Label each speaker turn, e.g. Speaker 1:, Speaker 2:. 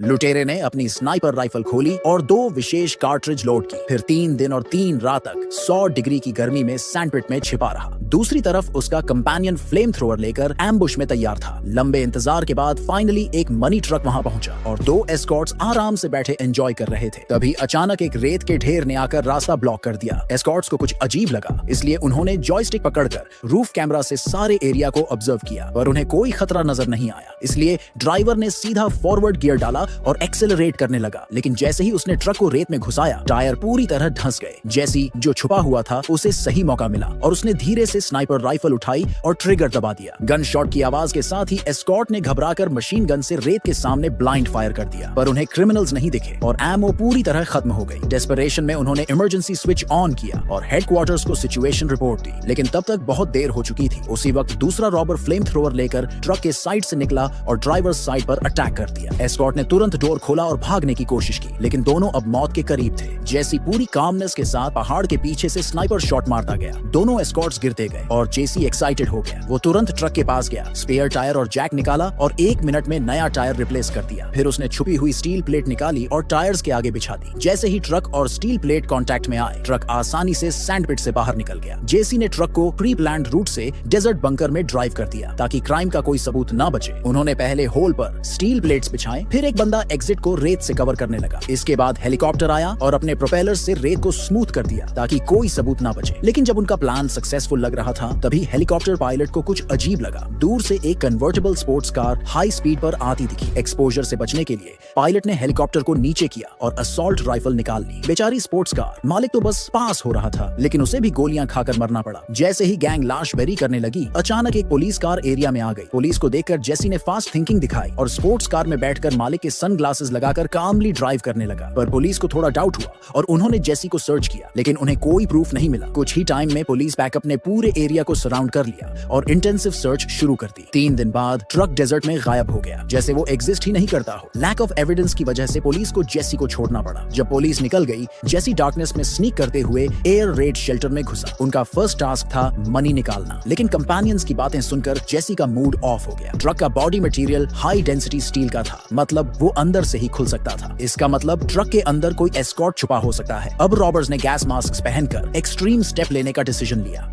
Speaker 1: लुटेरे ने अपनी स्नाइपर राइफल खोली और 2 विशेष कार्ट्रिज लोड की। फिर 3 दिन और 3 रात तक 100 डिग्री की गर्मी में सैंडपिट में छिपा रहा। दूसरी तरफ उसका कंपेनियन फ्लेम थ्रोअर लेकर एम्बुश में तैयार था। लंबे इंतजार के बाद फाइनली एक मनी ट्रक वहां पहुंचा और 2 एस्कॉर्ट्स आराम से बैठे एंजॉय कर रहे थे। तभी अचानक एक रेत के ढेर ने आकर रास्ता ब्लॉक कर दिया। एस्कॉर्ट्स को कुछ अजीब लगा, इसलिए उन्होंने जॉयस्टिक पकड़कर रूफ कैमरा से सारे एरिया को ऑब्जर्व किया, पर उन्हें कोई खतरा नजर नहीं आया। इसलिए ड्राइवर ने सीधा फॉरवर्ड गियर डाला और एक्सेलरेट करने लगा। लेकिन जैसे ही उसने ट्रक को रेत में घुसाया, टायर पूरी तरह धंस गए। जैसी जो छुपा हुआ था उसे सही मौका मिला और उसने धीरे से स्नाइपर राइफल उठाई और ट्रिगर दबा दिया। गन शॉट की आवाज के साथ ही एस्कॉर्ट ने घबराकर मशीन गन से रेत के सामने ब्लाइंड फायर कर दिया, पर उन्हें क्रिमिनल्स नहीं दिखे और एमओ पूरी तरह खत्म हो गई। डेस्परेशन में उन्होंने इमरजेंसी स्विच ऑन किया और हेडक्वार्टर्स को सिचुएशन रिपोर्ट दी, लेकिन तब तक बहुत देर हो चुकी थी। उसी वक्त दूसरा रॉबर फ्लेम थ्रोअर लेकर ट्रक के साइड से निकला और ड्राइवर साइड पर अटैक कर दिया। एस्कॉर्ट ने तुरंत डोर खोला और भागने की कोशिश की, लेकिन दोनों अब मौत के करीब थे। जेसी पूरी कामनेस के साथ पहाड़ के पीछे से स्नाइपर शॉट मारता गया। दोनों एस्कॉर्ट्स गिरते गए और जेसी एक्साइटेड हो गया। वो तुरंत ट्रक के पास गया, स्पेयर टायर और जैक निकाला और 1 मिनट में नया टायर रिप्लेस कर दिया। फिर उसने छुपी हुई स्टील प्लेट निकाली और टायर्स के आगे बिछा दी। जैसे ही ट्रक और स्टील प्लेट कांटेक्ट में आए, ट्रक आसानी से सैंडपिट से बाहर निकल गया। जेसी ने ट्रक को प्री प्लान्ड रूट से डेजर्ट बंकर में ड्राइव कर दिया ताकि क्राइम का कोई सबूत ना बचे। उन्होंने पहले होल पर स्टील प्लेट्स बिछाए, फिर एक बंदा एग्जिट को रेत से कवर करने लगा। इसके बाद हेलीकॉप्टर आया और अपने प्रोपेलर से रेत को स्मूथ कर दिया ताकि कोई सबूत ना बचे। लेकिन जब उनका प्लान सक्सेसफुल लग रहा था, तभी हेलीकॉप्टर पायलट को कुछ अजीब लगा। दूर से एक convertible sports car high speed पर आती दिखी। एक्सपोजर से बचने के लिए पायलट ने हेलीकॉप्टर को नीचे किया और असॉल्ट राइफल निकाल ली। बेचारी स्पोर्ट्स कार मालिक तो बस पास हो रहा था, लेकिन उसे भी गोलियां खाकर मरना पड़ा। जैसे ही गैंग लाश बेरी करने लगी, अचानक एक पुलिस कार एरिया में आ गई। पुलिस को देखकर जेसी ने फास्ट थिंकिंग दिखाई और स्पोर्ट्स कार में बैठकर मालिक के सनग्लासेस लगाकर कामली ड्राइव करने लगा। पर पुलिस को थोड़ा डाउट हुआ और उन्होंने जेसी को सर्च किया, लेकिन उन्हें कोई प्रूफ नहीं मिला। कुछ ही टाइम में पुलिस बैकअप ने पूरे एरिया को सराउंड कर लिया और इंटेंसिव सर्च शुरू कर दी। 3 दिन बाद ट्रक डेजर्ट में गायब हो गया, जैसे वो एग्जिस्ट ही नहीं करता हो। लैक ऑफ एविडेंस की वजह से पुलिस को जेसी को छोड़ना पड़ा। जब पुलिस निकल गई, जेसी डार्कनेस में स्नीक करते हुए एयर रेड शेल्टर में घुसा। उनका फर्स्ट टास्क था मनी निकालना, लेकिन कंपेनियंस की बातें सुनकर जेसी का मूड ऑफ हो गया। ट्रक का body material high density steel का था, मतलब वो अंदर से ही खुल सकता था। इसका मतलब ट्रक के अंदर कोई एस्कॉर्ट छुपा हो सकता है। अब रॉबर्स ने गैस मास्क पहनकर एक्सट्रीम स्टेप लेने का डिसीजन लिया।